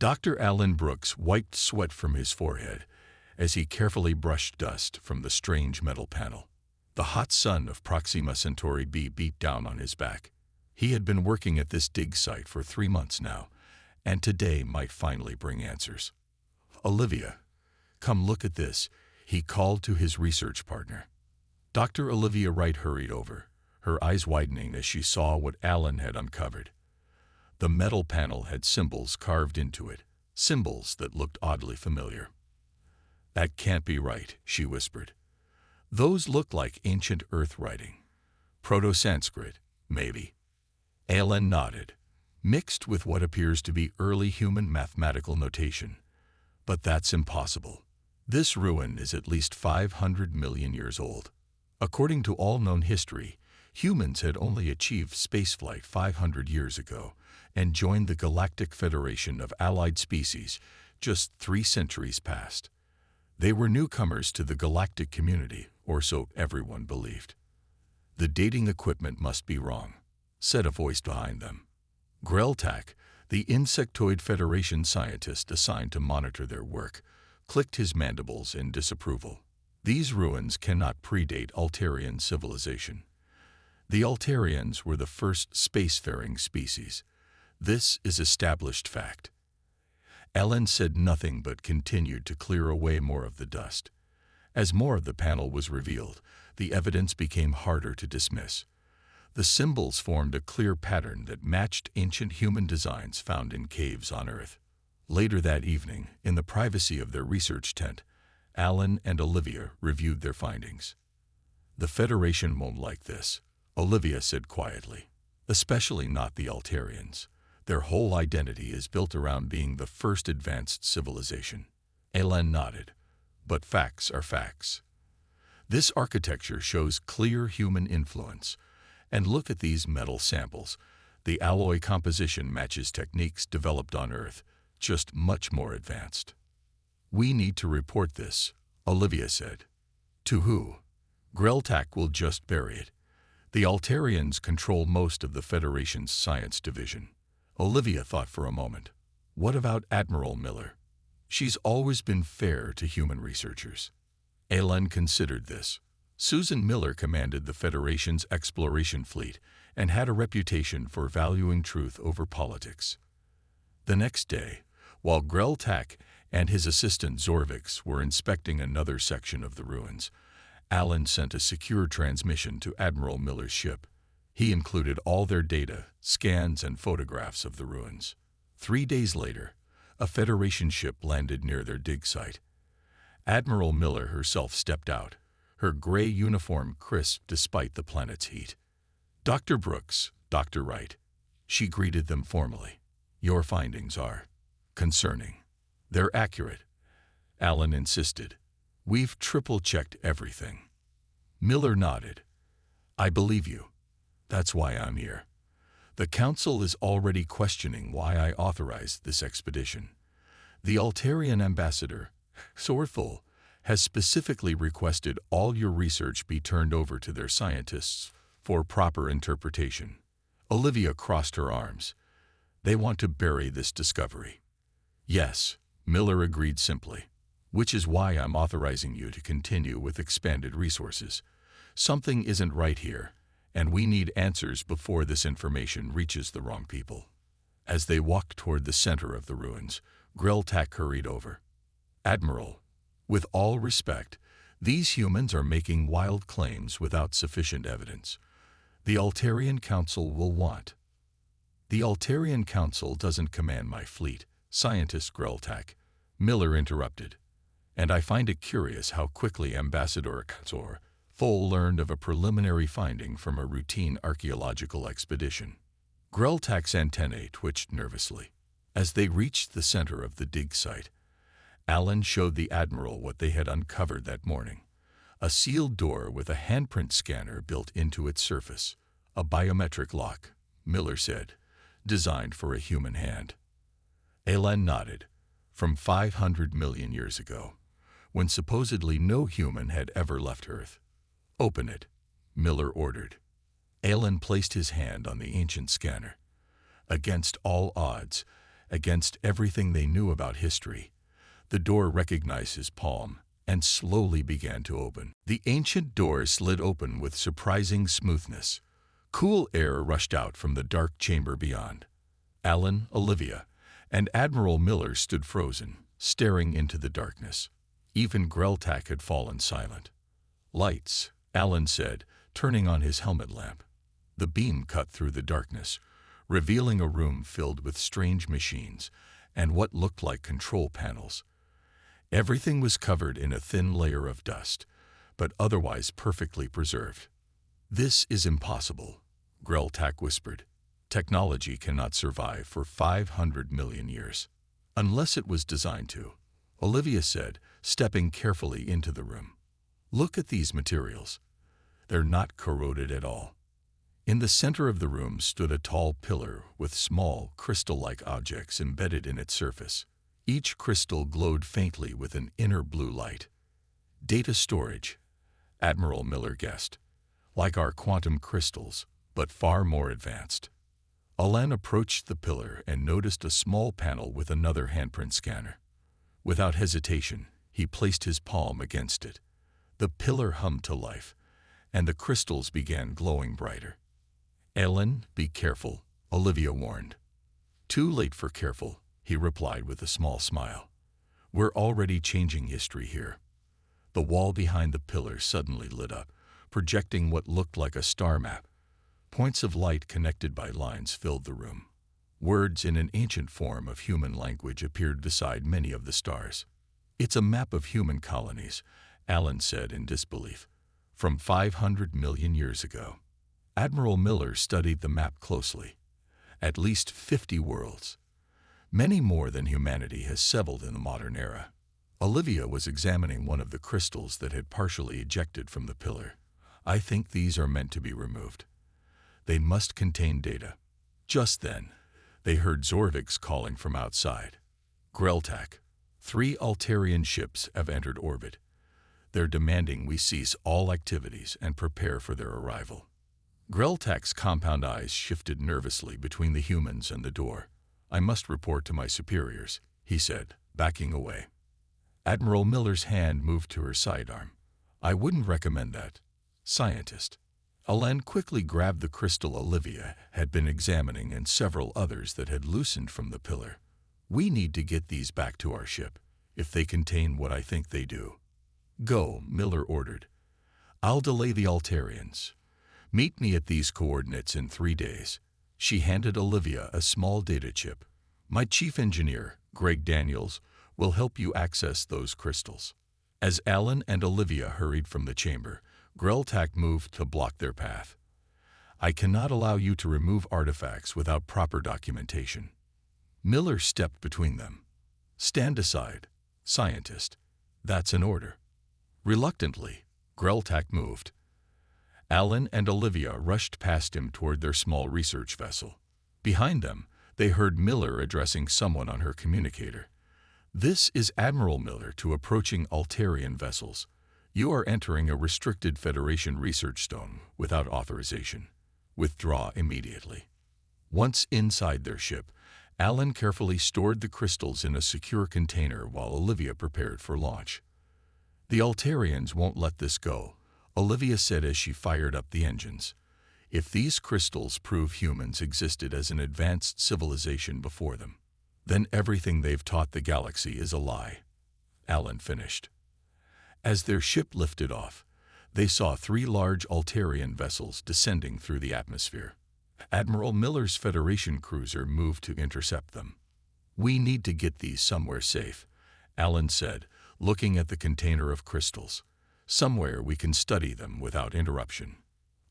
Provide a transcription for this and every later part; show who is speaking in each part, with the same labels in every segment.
Speaker 1: Dr. Alan Brooks wiped sweat from his forehead as he carefully brushed dust from the strange metal panel. The hot sun of Proxima Centauri b beat down on his back. He had been working at this dig site for 3 months now, and today might finally bring answers. "Olivia, come look at this," he called to his research partner. Dr. Olivia Wright hurried over, her eyes widening as she saw what Alan had uncovered. The metal panel had symbols carved into it, symbols that looked oddly familiar. "That can't be right," she whispered. "Those look like ancient Earth writing. Proto-Sanskrit, maybe." Alan nodded, mixed with what appears to be early human mathematical notation. "But that's impossible. This ruin is at least 500 million years old. According to all known history, humans had only achieved spaceflight 500 years ago and joined the Galactic Federation of Allied Species just 3 centuries past. They were newcomers to the galactic community, or so everyone believed. The dating equipment must be wrong," said a voice behind them. Greltak, the Insectoid Federation scientist assigned to monitor their work, clicked his mandibles in disapproval. "These ruins cannot predate Altarian civilization. The Altarians were the first spacefaring species. This is established fact." Ellen said nothing but continued to clear away more of the dust. As more of the panel was revealed, the evidence became harder to dismiss. The symbols formed a clear pattern that matched ancient human designs found in caves on Earth. Later that evening, in the privacy of their research tent, Alan and Olivia reviewed their findings. "The Federation won't like this," Olivia said quietly. "Especially not the Altarians. Their whole identity is built around being the first advanced civilization." Alan nodded. "But facts are facts. This architecture shows clear human influence. And look at these metal samples. The alloy composition matches techniques developed on Earth, just much more advanced." "We need to report this," Olivia said. "To who?" "Greltak will just bury it. The Altarians control most of the Federation's science division." Olivia thought for a moment. "What about Admiral Miller? She's always been fair to human researchers." Alan considered this. Susan Miller commanded the Federation's exploration fleet and had a reputation for valuing truth over politics. The next day, while Greltak and his assistant Zorvix were inspecting another section of the ruins, Alan sent a secure transmission to Admiral Miller's ship. He included all their data, scans, and photographs of the ruins. 3 days later, a Federation ship landed near their dig site. Admiral Miller herself stepped out, her gray uniform crisp despite the planet's heat. "Dr. Brooks, Dr. Wright," she greeted them formally. "Your findings are concerning." "They're accurate," Alan insisted. "We've triple-checked everything." Miller nodded. "I believe you. That's why I'm here. The Council is already questioning why I authorized this expedition. The Altarian ambassador, Sorthul, has specifically requested all your research be turned over to their scientists for proper interpretation." Olivia crossed her arms. "They want to bury this discovery." "Yes," Miller agreed simply, "which is why I'm authorizing you to continue with expanded resources. Something isn't right here, and we need answers before this information reaches the wrong people." As they walked toward the center of the ruins, Greltak hurried over. "Admiral, with all respect, these humans are making wild claims without sufficient evidence. The Altarian Council will want." "The Altarian Council doesn't command my fleet, Scientist Greltak," Miller interrupted. "And I find it curious how quickly Ambassador Sorthul learned of a preliminary finding from a routine archaeological expedition." Greltak's antennae twitched nervously. As they reached the center of the dig site, Alan showed the Admiral what they had uncovered that morning. A sealed door with a handprint scanner built into its surface. "A biometric lock," Miller said, "designed for a human hand." Alan nodded. "From 500 million years ago, when supposedly no human had ever left Earth." "Open it," Miller ordered. Alan placed his hand on the ancient scanner. Against all odds, Against everything they knew about history, the door recognized his palm and slowly began to open. The ancient door slid open with surprising smoothness. Cool air rushed out from the dark chamber beyond. Alan, Olivia, and Admiral Miller stood frozen, staring into the darkness. Even Greltak had fallen silent. "Lights," Alan said, turning on his helmet lamp. The beam cut through the darkness, revealing a room filled with strange machines and what looked like control panels. Everything was covered in a thin layer of dust, but otherwise perfectly preserved. "This is impossible," Greltak whispered. "Technology cannot survive for 500 million years. Unless it was designed to," Olivia said, stepping carefully into the room. "Look at these materials. They're not corroded at all." In the center of the room stood a tall pillar with small, crystal-like objects embedded in its surface. Each crystal glowed faintly with an inner blue light. "Data storage," Admiral Miller guessed. "Like our quantum crystals, but far more advanced." Alan approached the pillar and noticed a small panel with another handprint scanner. Without hesitation, he placed his palm against it. The pillar hummed to life, and the crystals began glowing brighter. "Alan, be careful," Olivia warned. "Too late for careful," he replied with a small smile. "We're already changing history here." The wall behind the pillar suddenly lit up, projecting what looked like a star map. Points of light connected by lines filled the room. Words in an ancient form of human language appeared beside many of the stars. "It's a map of human colonies," Alan said in disbelief. "From 500 million years ago." Admiral Miller studied the map closely. At least 50 worlds. Many more than humanity has settled in the modern era. Olivia was examining one of the crystals that had partially ejected from the pillar. "I think these are meant to be removed. They must contain data." Just then, they heard Zorvigs calling from outside. "Greltak, 3 Altarian ships have entered orbit. They're demanding we cease all activities and prepare for their arrival." Greltak's compound eyes shifted nervously between the humans and the door. "I must report to my superiors," he said, backing away. Admiral Miller's hand moved to her sidearm. "I wouldn't recommend that, scientist." Alan quickly grabbed the crystal Olivia had been examining and several others that had loosened from the pillar. "We need to get these back to our ship, if they contain what I think they do." "Go," Miller ordered. "I'll delay the Altarians. Meet me at these coordinates in 3 days." She handed Olivia a small data chip. "My chief engineer, Greg Daniels, will help you access those crystals." As Alan and Olivia hurried from the chamber, Greltak moved to block their path. "I cannot allow you to remove artifacts without proper documentation." Miller stepped between them. "Stand aside, scientist. That's an order." Reluctantly, Greltak moved. Alan and Olivia rushed past him toward their small research vessel. Behind them, they heard Miller addressing someone on her communicator. "This is Admiral Miller to approaching Altarian vessels. You are entering a restricted Federation research zone without authorization. Withdraw immediately." Once inside their ship, Alan carefully stored the crystals in a secure container while Olivia prepared for launch. "The Altarians won't let this go," Olivia said as she fired up the engines. "If these crystals prove humans existed as an advanced civilization before them, then everything they've taught the galaxy is a lie," Alan finished. As their ship lifted off, they saw 3 large Altarian vessels descending through the atmosphere. Admiral Miller's Federation cruiser moved to intercept them. "We need to get these somewhere safe," Alan said, looking at the container of crystals. "Somewhere we can study them without interruption."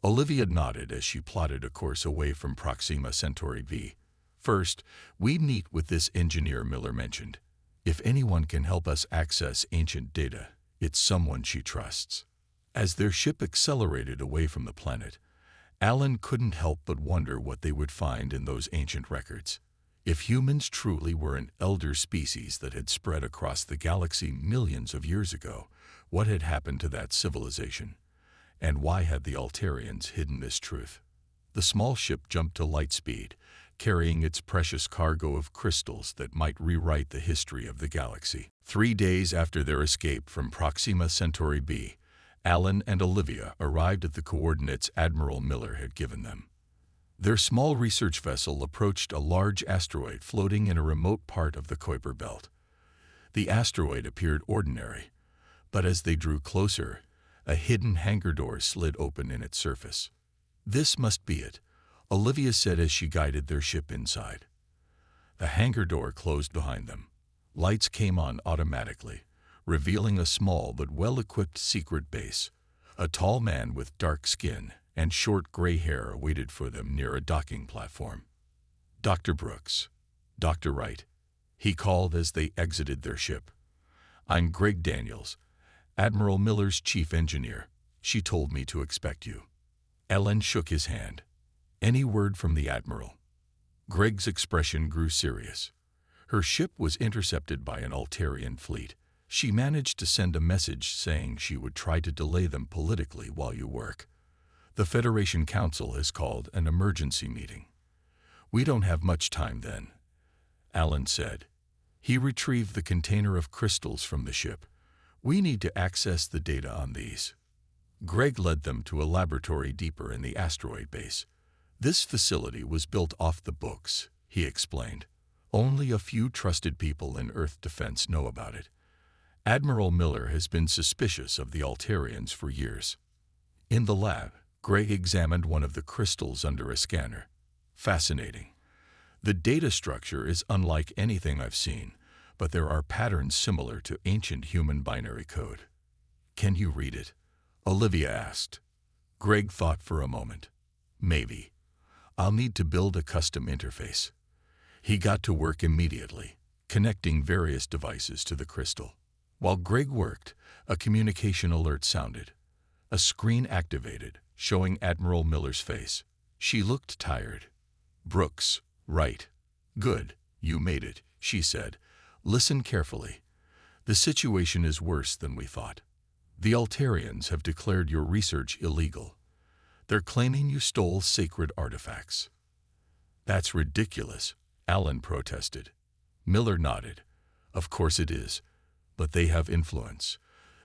Speaker 1: Olivia nodded as she plotted a course away from Proxima Centauri B. "First, we meet with this engineer Miller mentioned. If anyone can help us access ancient data, it's someone she trusts." As their ship accelerated away from the planet, Alan couldn't help but wonder what they would find in those ancient records. If humans truly were an elder species that had spread across the galaxy millions of years ago, what had happened to that civilization? And why had the Altarians hidden this truth? The small ship jumped to light speed, carrying its precious cargo of crystals that might rewrite the history of the galaxy. 3 days after their escape from Proxima Centauri b, Alan and Olivia arrived at the coordinates Admiral Miller had given them. Their small research vessel approached a large asteroid floating in a remote part of the Kuiper Belt. The asteroid appeared ordinary, but as they drew closer, a hidden hangar door slid open in its surface. "This must be it," Olivia said as she guided their ship inside. The hangar door closed behind them. Lights came on automatically, revealing a small but well-equipped secret base. A tall man with dark skin and short gray hair awaited for them near a docking platform. "Dr. Brooks, Dr. Wright," he called as they exited their ship. "I'm Greg Daniels, Admiral Miller's chief engineer. She told me to expect you." Ellen shook his hand. "Any word from the Admiral?" Greg's expression grew serious. Her ship was intercepted by an Altarian fleet. She managed to send a message saying she would try to delay them politically while you work. The Federation Council has called an emergency meeting. "We don't have much time then," Alan said. He retrieved the container of crystals from the ship. "We need to access the data on these." Greg led them to a laboratory deeper in the asteroid base. "This facility was built off the books," he explained. "Only a few trusted people in Earth defense know about it. Admiral Miller has been suspicious of the Altarians for years." In the lab, Greg examined one of the crystals under a scanner. "Fascinating. The data structure is unlike anything I've seen, but there are patterns similar to ancient human binary code." "Can you read it?" Olivia asked. Greg thought for a moment. "Maybe. I'll need to build a custom interface." He got to work immediately, connecting various devices to the crystal. While Greg worked, a communication alert sounded. A screen activated, showing Admiral Miller's face. She looked tired. "Brooks, right. Good, you made it," she said. "Listen carefully. The situation is worse than we thought. The Altarians have declared your research illegal. They're claiming you stole sacred artifacts." "That's ridiculous," Alan protested. Miller nodded. "Of course it is, but they have influence.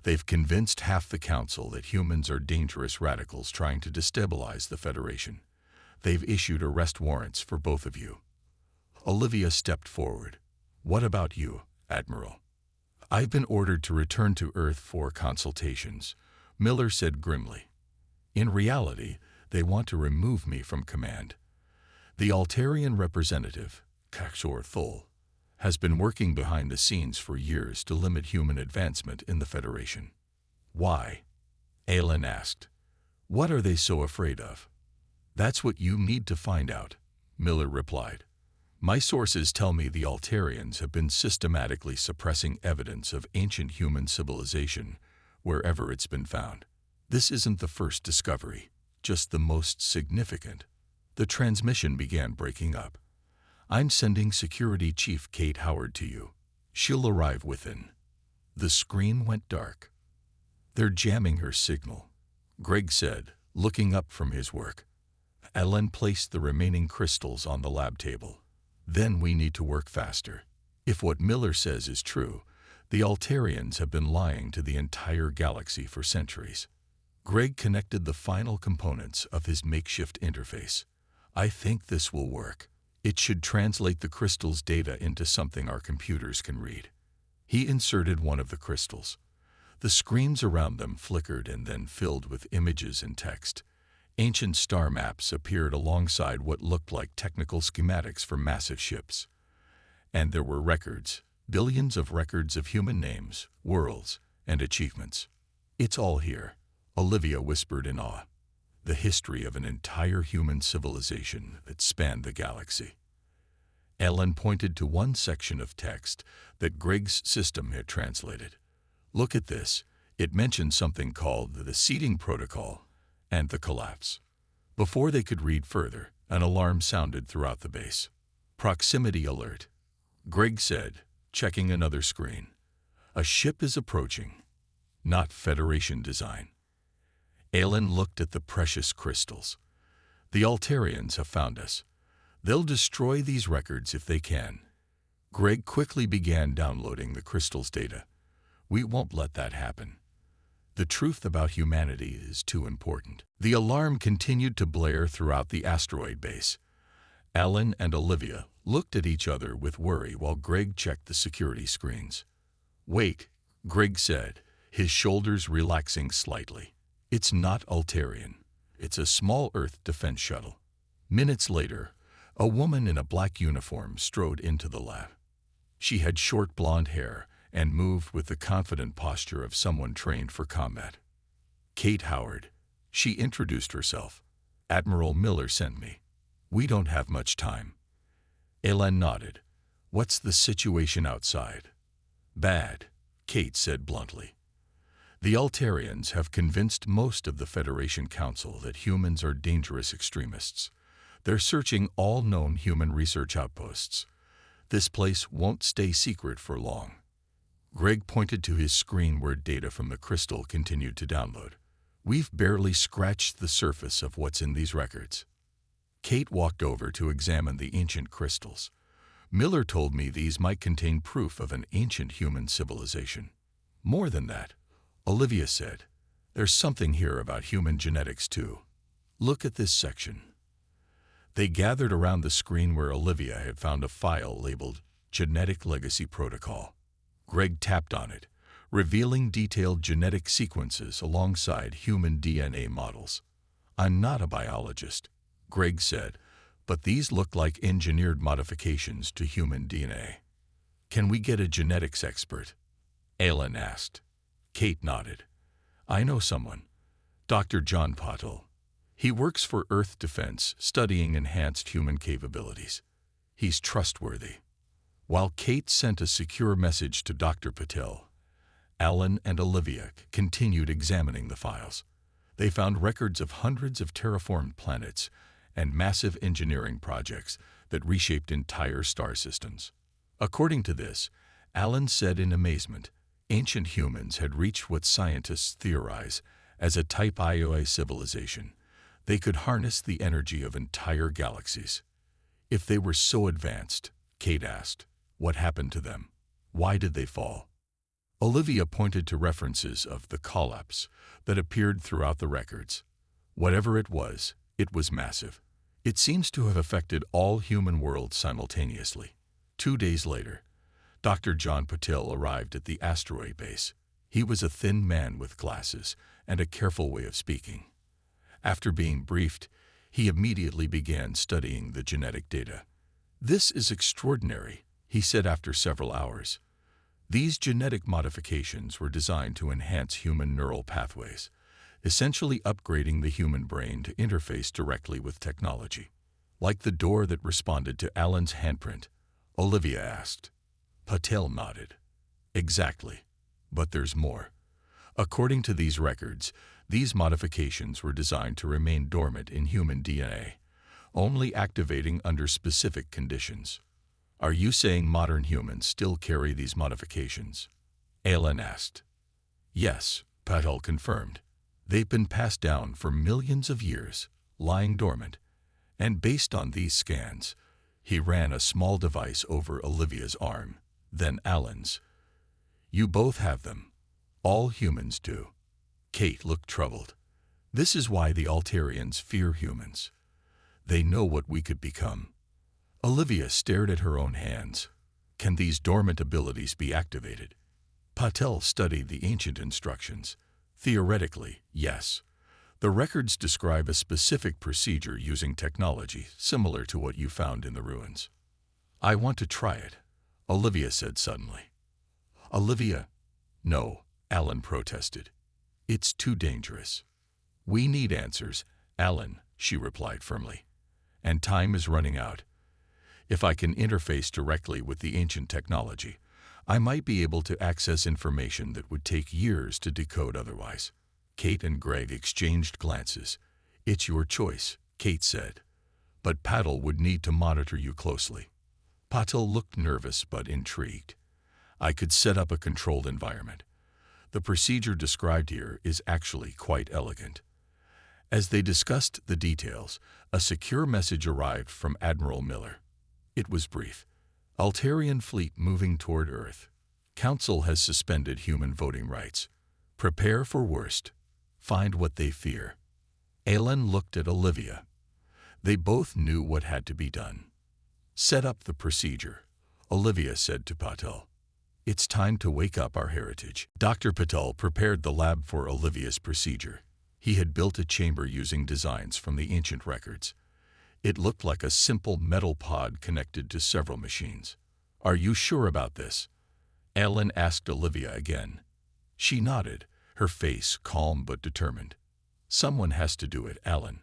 Speaker 1: They've convinced half the council that humans are dangerous radicals trying to destabilize the Federation. They've issued arrest warrants for both of you." Olivia stepped forward. "What about you, Admiral?" "I've been ordered to return to Earth for consultations," Miller said grimly. "In reality, they want to remove me from command. The Altarian representative, Kaxor Thol, has been working behind the scenes for years to limit human advancement in the Federation." "Why?" Alan asked. "What are they so afraid of?" "That's what you need to find out," Miller replied. "My sources tell me the Altarians have been systematically suppressing evidence of ancient human civilization wherever it's been found. This isn't the first discovery, just the most significant." The transmission began breaking up. "I'm sending Security Chief Kate Howard to you. She'll arrive within." The screen went dark. "They're jamming her signal," Greg said, looking up from his work. Ellen placed the remaining crystals on the lab table. "Then we need to work faster. If what Miller says is true, the Altarians have been lying to the entire galaxy for centuries." Greg connected the final components of his makeshift interface. "I think this will work. It should translate the crystal's data into something our computers can read." He inserted one of the crystals. The screens around them flickered and then filled with images and text. Ancient star maps appeared alongside what looked like technical schematics for massive ships. And there were records, billions of records of human names, worlds, and achievements. "It's all here," Olivia whispered in awe. "The history of an entire human civilization that spanned the galaxy." Ellen pointed to one section of text that Greg's system had translated. "Look at this. It mentions something called the seeding protocol and the collapse." Before they could read further, an alarm sounded throughout the base. "Proximity alert," Greg said, checking another screen. "A ship is approaching. Not Federation design." Alan looked at the precious crystals. "The Altarians have found us. They'll destroy these records if they can. Greg quickly began downloading the crystal's data. We won't let that happen. The truth about humanity is too important. The alarm continued to blare throughout the asteroid base. Alan and Olivia looked at each other with worry while Greg checked the security screens. "Wait," Greg said, his shoulders relaxing slightly. "It's not Altarian. It's a small Earth defense shuttle." Minutes later, a woman in a black uniform strode into the lab. She had short blonde hair and moved with the confident posture of someone trained for combat. "Kate Howard," she introduced herself. "Admiral Miller sent me. We don't have much time." Alan nodded. "What's the situation outside?" "Bad," Kate said bluntly. "The Altarians have convinced most of the Federation Council that humans are dangerous extremists. They're searching all known human research outposts. This place won't stay secret for long." Greg pointed to his screen where data from the crystal continued to download. "We've barely scratched the surface of what's in these records." Kate walked over to examine the ancient crystals. "Miller told me these might contain proof of an ancient human civilization." "More than that," Olivia said. "There's something here about human genetics too. Look at this section." They gathered around the screen where Olivia had found a file labeled Genetic Legacy Protocol. Greg tapped on it, revealing detailed genetic sequences alongside human DNA models. "I'm not a biologist," Greg said, "but these look like engineered modifications to human DNA." "Can we get a genetics expert?" Alan asked. Kate nodded. "I know someone. Dr. John Pottle. He works for Earth Defense, studying enhanced human capabilities. He's trustworthy." While Kate sent a secure message to Dr. Patel, Alan and Olivia continued examining the files. They found records of hundreds of terraformed planets and massive engineering projects that reshaped entire star systems. According to this, Alan said in amazement, ancient humans had reached what scientists theorize as a Type IOA civilization. They could harness the energy of entire galaxies. "If they were so advanced," Kate asked, "what happened to them? Why did they fall?" Olivia pointed to references of the collapse that appeared throughout the records. Whatever it was massive. It seems to have affected all human worlds simultaneously. 2 days later, Dr. John Patel arrived at the asteroid base. He was a thin man with glasses and a careful way of speaking. After being briefed, he immediately began studying the genetic data. "This is extraordinary," he said after several hours. "These genetic modifications were designed to enhance human neural pathways, essentially upgrading the human brain to interface directly with technology." "Like the door that responded to Alan's handprint?" Olivia asked. Patel nodded. "Exactly. But there's more. According to these records, these modifications were designed to remain dormant in human DNA, only activating under specific conditions." "Are you saying modern humans still carry these modifications?" Alan asked. "Yes," Patel confirmed. "They've been passed down for millions of years, lying dormant. And based on these scans," he ran a small device over Olivia's arm, then Alan's. "You both have them. All humans do." Kate looked troubled. "This is why the Altarians fear humans. They know what we could become." Olivia stared at her own hands. "Can these dormant abilities be activated?" Patel studied the ancient instructions. "Theoretically, yes. The records describe a specific procedure using technology similar to what you found in the ruins." "I want to try it," Olivia said suddenly. "Olivia." "No," Alan protested. "It's too dangerous." "We need answers, Alan," she replied firmly. "And time is running out. If I can interface directly with the ancient technology, I might be able to access information that would take years to decode otherwise." Kate and Greg exchanged glances. "It's your choice," Kate said. "But Patel would need to monitor you closely." Patel looked nervous but intrigued. "I could set up a controlled environment. The procedure described here is actually quite elegant." As they discussed the details, a secure message arrived from Admiral Miller. It was brief. Altarian fleet moving toward Earth. Council has suspended human voting rights. Prepare for worst. Find what they fear. Alan looked at Olivia. They both knew what had to be done. Set up the procedure, Olivia said to Patel. It's time to wake up our heritage. Dr. Patel prepared the lab for Olivia's procedure. He had built a chamber using designs from the ancient records. It looked like a simple metal pod connected to several machines. Are you sure about this? Alan asked Olivia again. She nodded, her face calm but determined. Someone has to do it, Alan.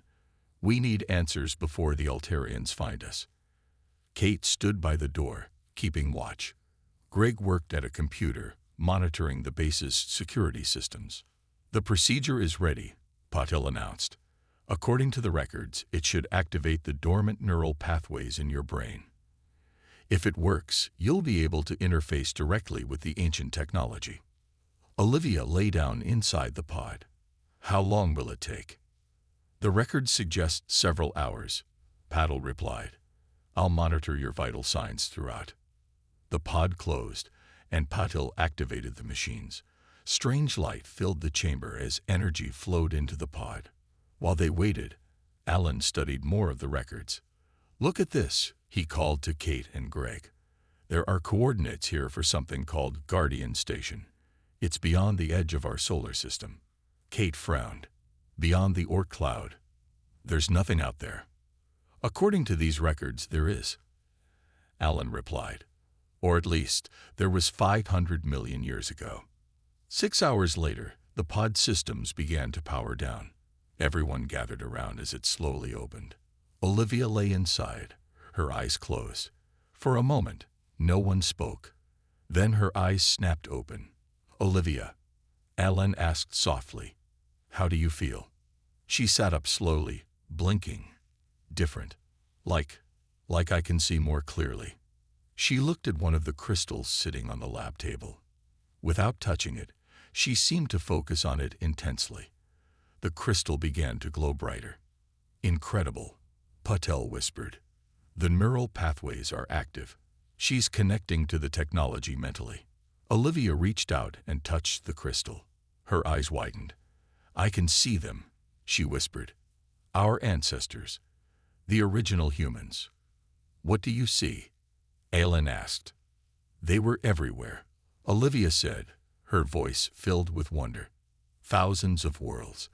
Speaker 1: We need answers before the Altarians find us. Kate stood by the door, keeping watch. Greg worked at a computer, monitoring the base's security systems. The procedure is ready, Patel announced. According to the records, it should activate the dormant neural pathways in your brain. If it works, you'll be able to interface directly with the ancient technology. Olivia lay down inside the pod. How long will it take? The records suggest several hours, Patel replied. I'll monitor your vital signs throughout. The pod closed, and Patel activated the machines. Strange light filled the chamber as energy flowed into the pod. While they waited, Alan studied more of the records. Look at this, he called to Kate and Greg. There are coordinates here for something called Guardian Station. It's beyond the edge of our solar system. Kate frowned. Beyond the Oort cloud. There's nothing out there. According to these records, there is, Alan replied. Or at least, there was 500 million years ago. 6 hours later, the pod systems began to power down. Everyone gathered around as it slowly opened. Olivia lay inside, her eyes closed. For a moment, no one spoke. Then her eyes snapped open. Olivia, Alan asked softly, how do you feel? She sat up slowly, blinking. Different. Like I can see more clearly. She looked at one of the crystals sitting on the lab table. Without touching it, she seemed to focus on it intensely. The crystal began to glow brighter. Incredible, Patel whispered. The neural pathways are active. She's connecting to the technology mentally. Olivia reached out and touched the crystal. Her eyes widened. I can see them, she whispered. Our ancestors. The original humans. What do you see? Alan asked. They were everywhere, Olivia said, her voice filled with wonder. Thousands of worlds.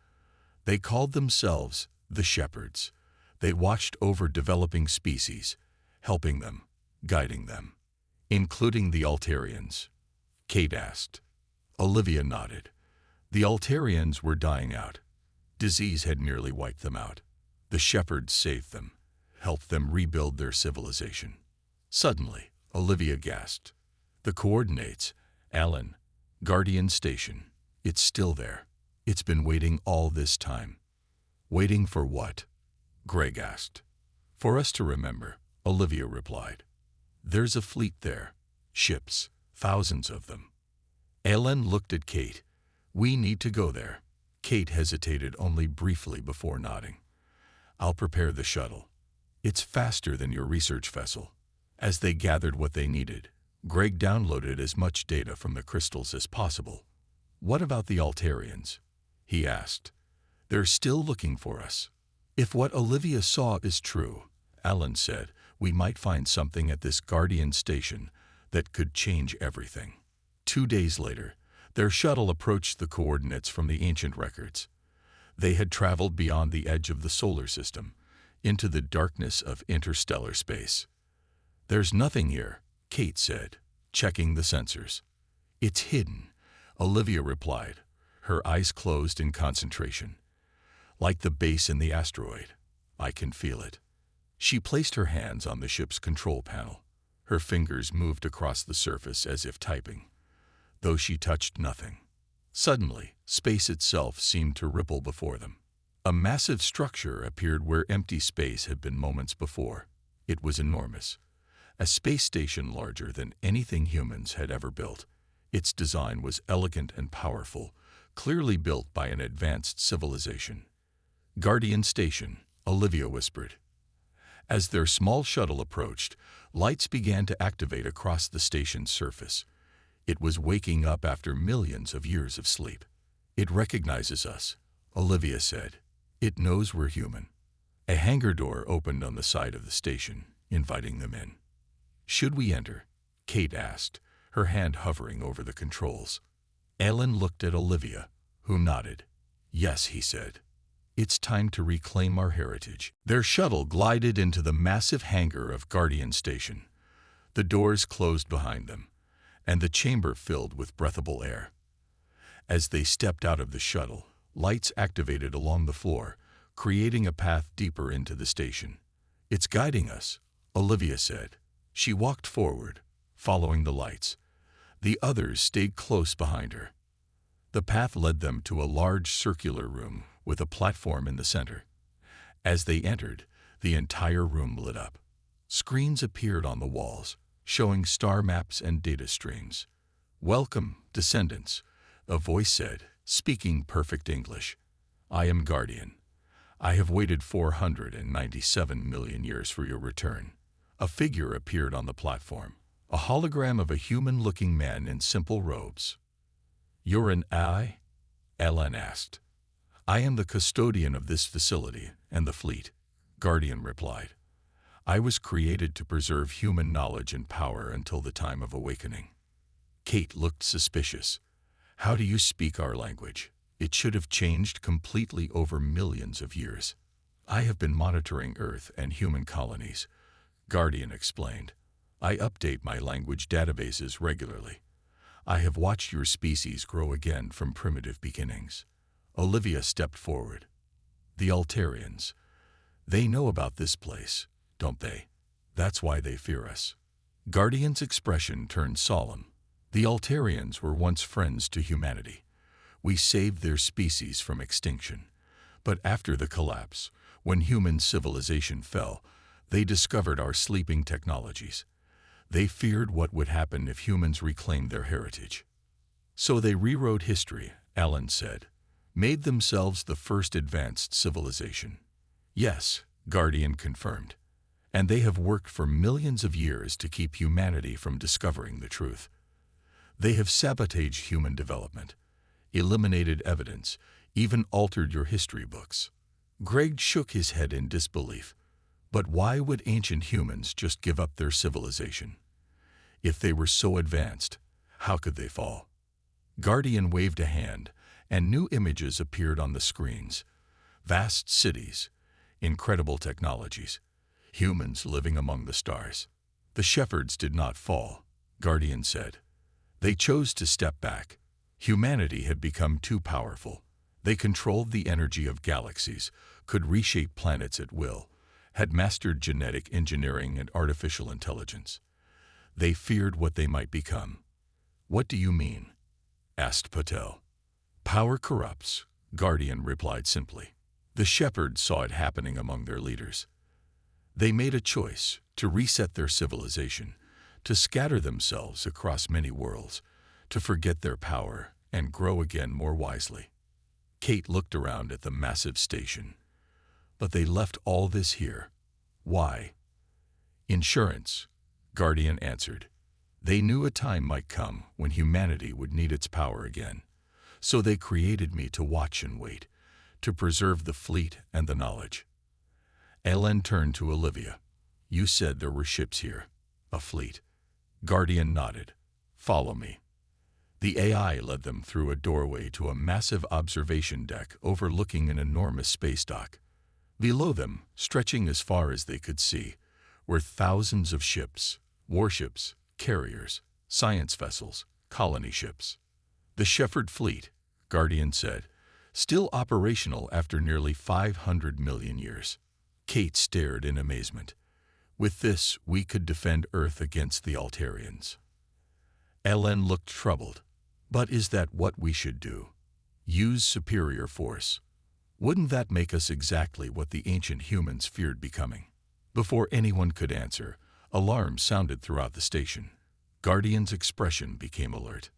Speaker 1: They called themselves the shepherds. They watched over developing species, helping them, guiding them. Including the Altarians? Kate asked. Olivia nodded. The Altarians were dying out. Disease had nearly wiped them out. The shepherds saved them, helped them rebuild their civilization. Suddenly, Olivia gasped. The coordinates, Alan, Guardian Station. It's still there. It's been waiting all this time. Waiting for what? Greg asked. For us to remember, Olivia replied. There's a fleet there. Ships, thousands of them. Alan looked at Kate. We need to go there. Kate hesitated only briefly before nodding. I'll prepare the shuttle. It's faster than your research vessel. As they gathered what they needed, Greg downloaded as much data from the crystals as possible. What about the Altarians? He asked. They're still looking for us. If what Olivia saw is true, Alan said, we might find something at this Guardian Station that could change everything. 2 days later, their shuttle approached the coordinates from the ancient records. They had traveled beyond the edge of the solar system, into the darkness of interstellar space. There's nothing here, Kate said, checking the sensors. It's hidden, Olivia replied, her eyes closed in concentration. Like the base in the asteroid. I can feel it. She placed her hands on the ship's control panel. Her fingers moved across the surface as if typing, though she touched nothing. Suddenly, space itself seemed to ripple before them. A massive structure appeared where empty space had been moments before. It was enormous. A space station larger than anything humans had ever built. Its design was elegant and powerful, clearly built by an advanced civilization. Guardian Station, Olivia whispered. As their small shuttle approached, lights began to activate across the station's surface. It was waking up after millions of years of sleep. It recognizes us, Olivia said. It knows we're human. A hangar door opened on the side of the station, inviting them in. Should we enter? Kate asked, her hand hovering over the controls. Alan looked at Olivia, who nodded. Yes, he said. It's time to reclaim our heritage. Their shuttle glided into the massive hangar of Guardian Station. The doors closed behind them, and the chamber filled with breathable air. As they stepped out of the shuttle, lights activated along the floor, creating a path deeper into the station. It's guiding us, Olivia said. She walked forward, following the lights. The others stayed close behind her. The path led them to a large circular room with a platform in the center. As they entered, the entire room lit up. Screens appeared on the walls, showing star maps and data streams. Welcome, descendants, a voice said, speaking perfect English. I am Guardian. I have waited 497 million years for your return. A figure appeared on the platform, a hologram of a human-looking man in simple robes. You're an AI? Ellen asked. I am the custodian of this facility and the fleet, Guardian replied. I was created to preserve human knowledge and power until the time of awakening. Kate looked suspicious. How do you speak our language? It should have changed completely over millions of years. I have been monitoring Earth and human colonies, Guardian explained. I update my language databases regularly. I have watched your species grow again from primitive beginnings. Olivia stepped forward. The Altarians. They know about this place, don't they? That's why they fear us. Guardian's expression turned solemn. The Altarians were once friends to humanity. We saved their species from extinction. But after the collapse, when human civilization fell, they discovered our sleeping technologies. They feared what would happen if humans reclaimed their heritage. So they rewrote history, Alan said, made themselves the first advanced civilization. Yes, Guardian confirmed. And they have worked for millions of years to keep humanity from discovering the truth. They have sabotaged human development, eliminated evidence, even altered your history books. Greg shook his head in disbelief. But why would ancient humans just give up their civilization? If they were so advanced, how could they fall? Guardian waved a hand, and new images appeared on the screens. Vast cities, incredible technologies, humans living among the stars. The shepherds did not fall, Guardian said. They chose to step back. Humanity had become too powerful. They controlled the energy of galaxies, could reshape planets at will, had mastered genetic engineering and artificial intelligence. They feared what they might become. What do you mean? Asked Patel. Power corrupts, Guardian replied simply. The shepherds saw it happening among their leaders. They made a choice to reset their civilization, to scatter themselves across many worlds, to forget their power and grow again more wisely. Kate looked around at the massive station. But they left all this here. Why? Insurance, Guardian answered. They knew a time might come when humanity would need its power again. So they created me to watch and wait, to preserve the fleet and the knowledge. Ellen turned to Olivia. You said there were ships here. A fleet. Guardian nodded. Follow me. The AI led them through a doorway to a massive observation deck overlooking an enormous space dock. Below them, stretching as far as they could see, were thousands of ships, warships, carriers, science vessels, colony ships. The Shepherd Fleet, Guardian said, still operational after nearly 500 million years. Kate stared in amazement. With this, we could defend Earth against the Altarians. Ellen looked troubled. But is that what we should do? Use superior force? Wouldn't that make us exactly what the ancient humans feared becoming? Before anyone could answer, alarms sounded throughout the station. Guardian's expression became alert.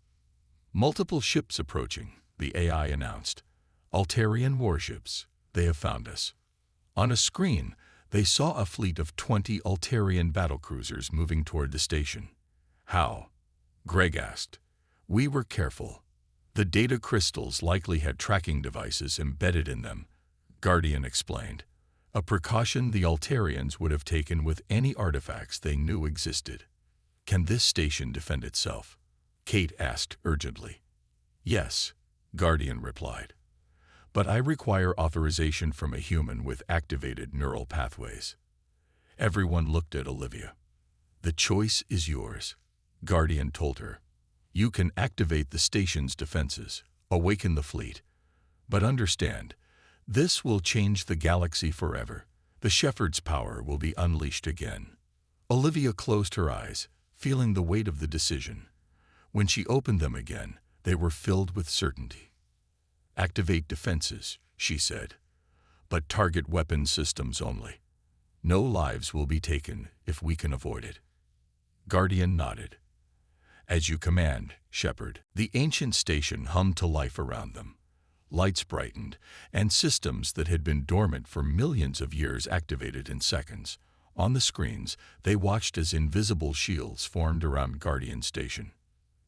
Speaker 1: Multiple ships approaching, the AI announced. Altarian warships, They have found us. On a screen, they saw a fleet of 20 Altarian battlecruisers moving toward the station. How? Greg asked. We were careful. The data crystals likely had tracking devices embedded in them, Guardian explained. A precaution the Altarians would have taken with any artifacts they knew existed. Can this station defend itself? Kate asked urgently. Yes, Guardian replied. But I require authorization from a human with activated neural pathways. Everyone looked at Olivia. The choice is yours, Guardian told her. You can activate the station's defenses, awaken the fleet. But understand, this will change the galaxy forever. The Shepherd's power will be unleashed again. Olivia closed her eyes, feeling the weight of the decision. When she opened them again, they were filled with certainty. Activate defenses, she said, but target weapon systems only. No lives will be taken if we can avoid it. Guardian nodded. As you command, Shepherd. The ancient station hummed to life around them. Lights brightened, and systems that had been dormant for millions of years activated in seconds. On the screens, they watched as invisible shields formed around Guardian Station.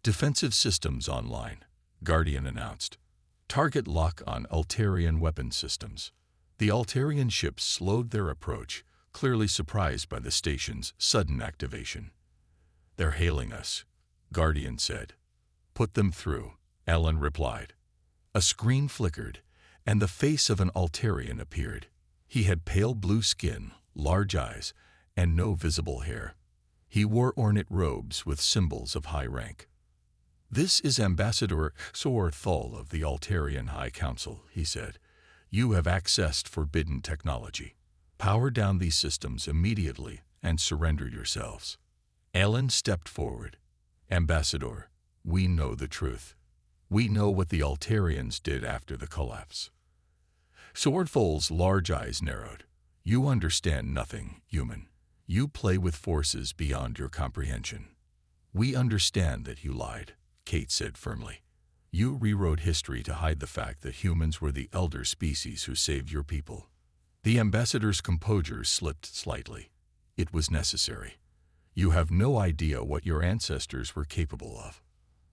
Speaker 1: Defensive systems online, Guardian announced. Target lock on Altarian weapon systems. The Altarian ships slowed their approach, clearly surprised by the station's sudden activation. They're hailing us, Guardian said. Put them through, Ellen replied. A screen flickered, and the face of an Altarian appeared. He had pale blue skin, large eyes, and no visible hair. He wore ornate robes with symbols of high rank. This is Ambassador Sor Thul of the Altarian High Council, he said. You have accessed forbidden technology. Power down these systems immediately and surrender yourselves. Ellen stepped forward. Ambassador, we know the truth. We know what the Altarians did after the collapse. Swordfall's large eyes narrowed. You understand nothing, human. You play with forces beyond your comprehension. We understand that you lied, Kate said firmly. You rewrote history to hide the fact that humans were the elder species who saved your people. The ambassador's composure slipped slightly. It was necessary. You have no idea what your ancestors were capable of.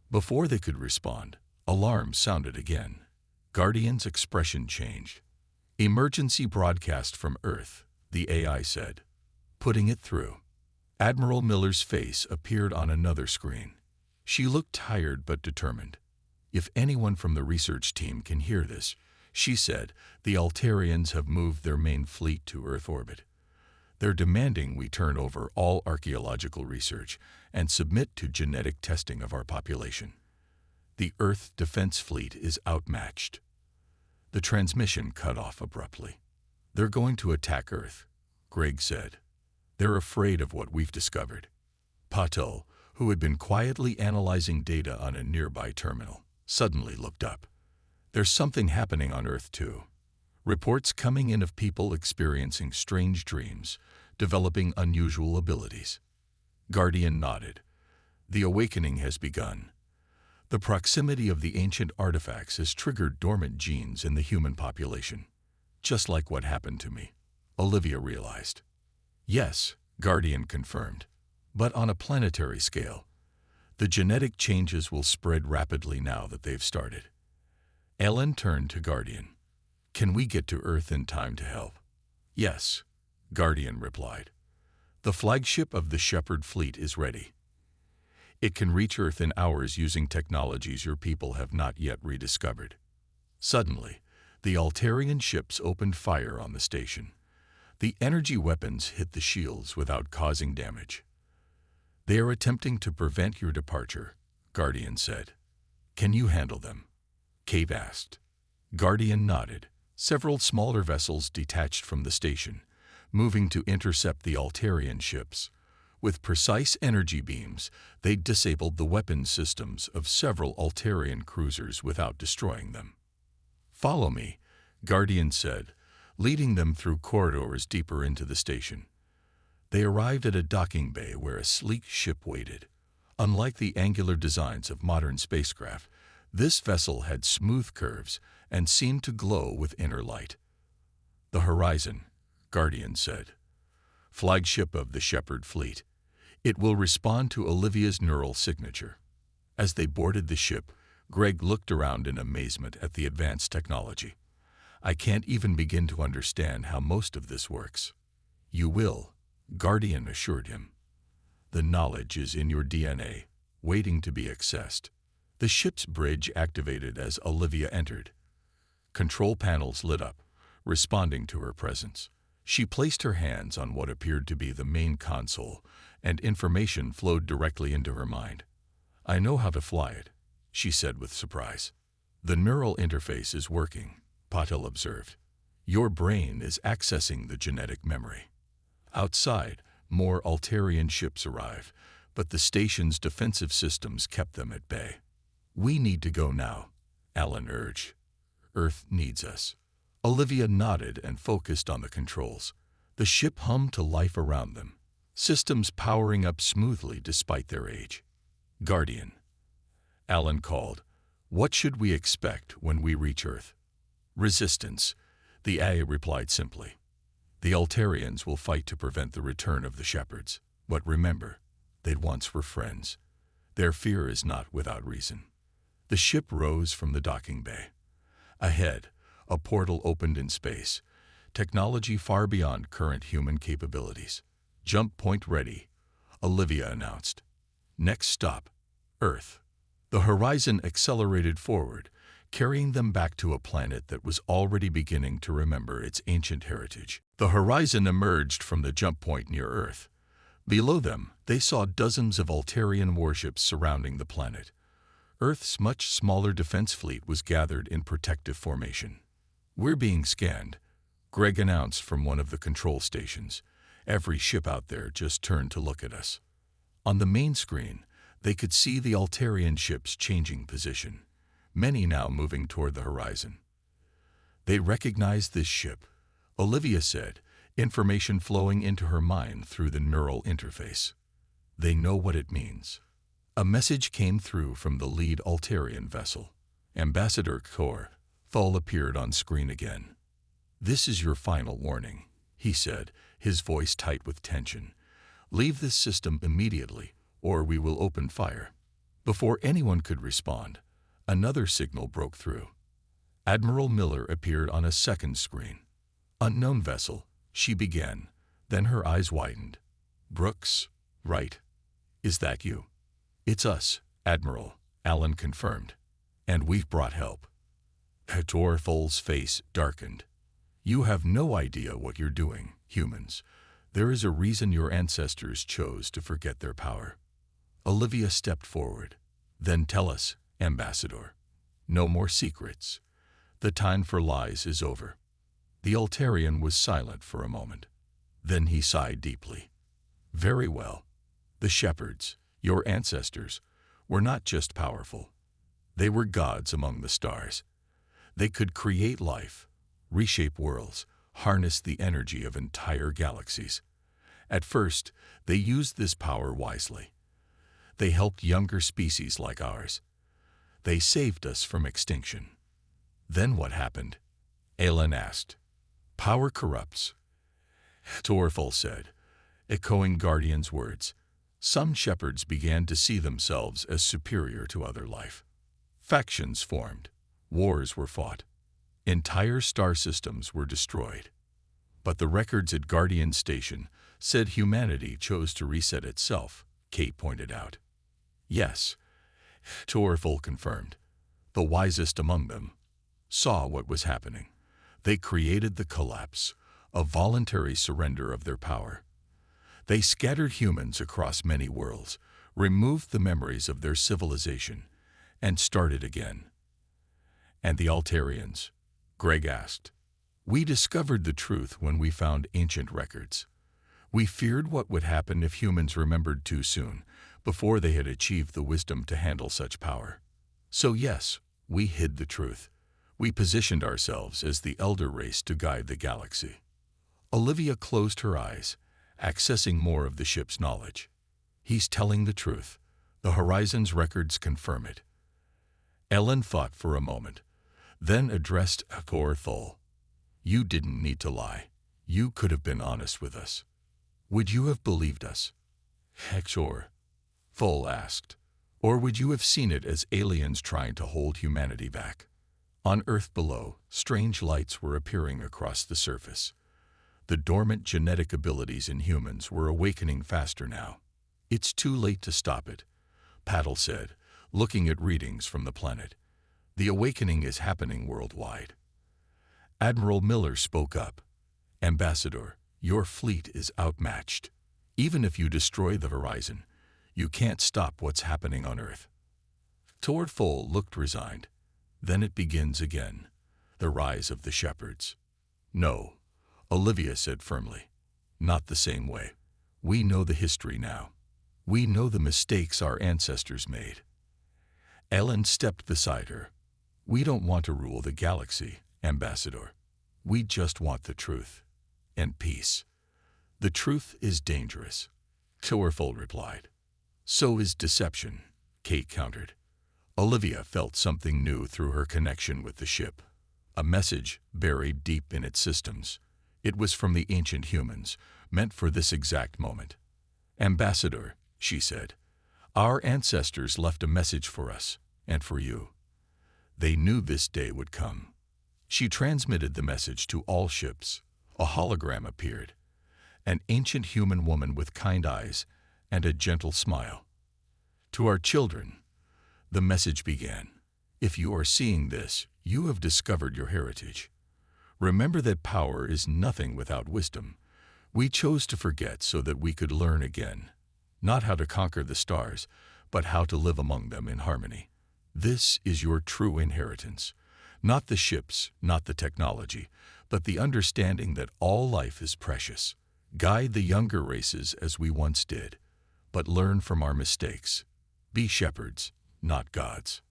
Speaker 1: Before they could respond, alarms sounded again. Guardian's expression changed. Emergency broadcast from Earth, the AI said. Putting it through. Admiral Miller's face appeared on another screen. She looked tired but determined. If anyone from the research team can hear this, she said, the Altarians have moved their main fleet to Earth orbit. They're demanding we turn over all archaeological research and submit to genetic testing of our population. The Earth Defense Fleet is outmatched. The transmission cut off abruptly. They're going to attack Earth, Greg said. They're afraid of what we've discovered. Patel, who had been quietly analyzing data on a nearby terminal, suddenly looked up. There's something happening on Earth too. Reports coming in of people experiencing strange dreams, developing unusual abilities. Guardian nodded. The awakening has begun. The proximity of the ancient artifacts has triggered dormant genes in the human population. Just like what happened to me, Olivia realized. Yes, Guardian confirmed, but on a planetary scale. The genetic changes will spread rapidly now that they've started. Ellen turned to Guardian. Can we get to Earth in time to help? Yes, Guardian replied. The flagship of the Shepherd fleet is ready. It can reach Earth in hours using technologies your people have not yet rediscovered. Suddenly, the Altarian ships opened fire on the station. The energy weapons hit the shields without causing damage. They are attempting to prevent your departure, Guardian said. Can you handle them? Kate asked. Guardian nodded. Several smaller vessels detached from the station, moving to intercept the Altarian ships. With precise energy beams, they disabled the weapons systems of several Altarian cruisers without destroying them. Follow me, Guardian said, leading them through corridors deeper into the station. They arrived at a docking bay where a sleek ship waited. Unlike the angular designs of modern spacecraft, this vessel had smooth curves and seemed to glow with inner light. The Horizon, Guardian said. Flagship of the Shepherd Fleet. It will respond to Olivia's neural signature. As they boarded the ship, Greg looked around in amazement at the advanced technology. I can't even begin to understand how most of this works. You will, Guardian assured him. The knowledge is in your DNA, waiting to be accessed. The ship's bridge activated as Olivia entered. Control panels lit up, responding to her presence. She placed her hands on what appeared to be the main console, and information flowed directly into her mind. I know how to fly it, she said with surprise. The neural interface is working, Patil observed. Your brain is accessing the genetic memory. Outside, more Altarian ships arrived, but the station's defensive systems kept them at bay. We need to go now, Alan urged. Earth needs us. Olivia nodded and focused on the controls. The ship hummed to life around them, systems powering up smoothly despite their age. Guardian, Alan called. What should we expect when we reach Earth? Resistance, the AI replied simply. The Altarians will fight to prevent the return of the shepherds. But remember, they once were friends. Their fear is not without reason. The ship rose from the docking bay. Ahead, a portal opened in space, technology far beyond current human capabilities. Jump point ready, Olivia announced. Next stop, Earth. The Horizon accelerated forward, carrying them back to a planet that was already beginning to remember its ancient heritage. The Horizon emerged from the jump point near Earth. Below them, they saw dozens of Altarian warships surrounding the planet. Earth's much smaller defense fleet was gathered in protective formation. We're being scanned, Greg announced from one of the control stations. Every ship out there just turned to look at us. On the main screen, they could see the Altarian ships changing position, many now moving toward the horizon. They recognized this ship, Olivia said, information flowing into her mind through the neural interface. They know what it means. A message came through from the lead Altarian vessel. Ambassador Kor Thul appeared on screen again. This is your final warning, he said, his voice tight with tension. Leave this system immediately, or we will open fire. Before anyone could respond, another signal broke through. Admiral Miller appeared on a second screen. Unknown vessel, she began, then her eyes widened. Brooks, right? Is that you? It's us, Admiral, Alan confirmed. And we've brought help. Hator Thul's face darkened. You have no idea what you're doing, humans. There is a reason your ancestors chose to forget their power. Olivia stepped forward. Then tell us, Ambassador. No more secrets. The time for lies is over. The Altarian was silent for a moment. Then he sighed deeply. Very well. The shepherds, your ancestors, were not just powerful. They were gods among the stars. They could create life, reshape worlds, harness the energy of entire galaxies. At first, they used this power wisely. They helped younger species like ours. They saved us from extinction. Then what happened? Alan asked. Power corrupts, Torthul said, echoing Guardian's words. Some shepherds began to see themselves as superior to other life. Factions formed. Wars were fought. Entire star systems were destroyed. But the records at Guardian Station said humanity chose to reset itself, Kate pointed out. Yes, Torthul confirmed. The wisest among them saw what was happening. They created the collapse, a voluntary surrender of their power. They scattered humans across many worlds, removed the memories of their civilization, and started again. And the Altarians? Greg asked. We discovered the truth when we found ancient records. We feared what would happen if humans remembered too soon, before they had achieved the wisdom to handle such power. So yes, we hid the truth. We positioned ourselves as the elder race to guide the galaxy. Olivia closed her eyes, accessing more of the ship's knowledge. He's telling the truth. The Horizon's records confirm it. Ellen thought for a moment, then addressed Hator Thul. You didn't need to lie. You could have been honest with us. Would you have believed us? Hector, Full asked. Or would you have seen it as aliens trying to hold humanity back? On Earth below, strange lights were appearing across the surface. The dormant genetic abilities in humans were awakening faster now. It's too late to stop it, Paddle said, looking at readings from the planet. The awakening is happening worldwide. Admiral Miller spoke up. Ambassador, your fleet is outmatched. Even if you destroy the horizon, you can't stop what's happening on Earth. Torfol looked resigned. Then it begins again. The rise of the shepherds. No, Olivia said firmly. Not the same way. We know the history now. We know the mistakes our ancestors made. Ellen stepped beside her. We don't want to rule the galaxy, Ambassador. We just want the truth. And peace. The truth is dangerous, Torfol replied. So is deception, Kate countered. Olivia felt something new through her connection with the ship. A message buried deep in its systems. It was from the ancient humans, meant for this exact moment. Ambassador, she said, our ancestors left a message for us, and for you. They knew this day would come. She transmitted the message to all ships. A hologram appeared. An ancient human woman with kind eyes and a gentle smile. To our children, the message began. If you are seeing this, you have discovered your heritage. Remember that power is nothing without wisdom. We chose to forget so that we could learn again. Not how to conquer the stars, but how to live among them in harmony. This is your true inheritance. Not the ships, not the technology, but the understanding that all life is precious. Guide the younger races as we once did, but learn from our mistakes. Be shepherds, not gods.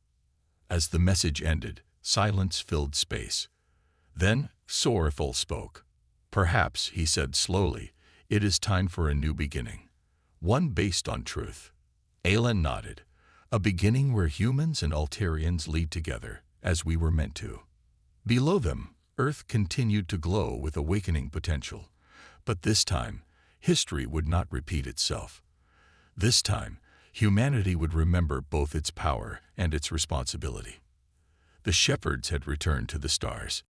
Speaker 1: As the message ended, silence filled space. Then Sorrowful spoke. Perhaps, he said slowly, it is time for a new beginning. One based on truth. Aelin nodded. A beginning where humans and Altarians lead together, as we were meant to. Below them, Earth continued to glow with awakening potential. But this time, history would not repeat itself. This time, humanity would remember both its power and its responsibility. The shepherds had returned to the stars.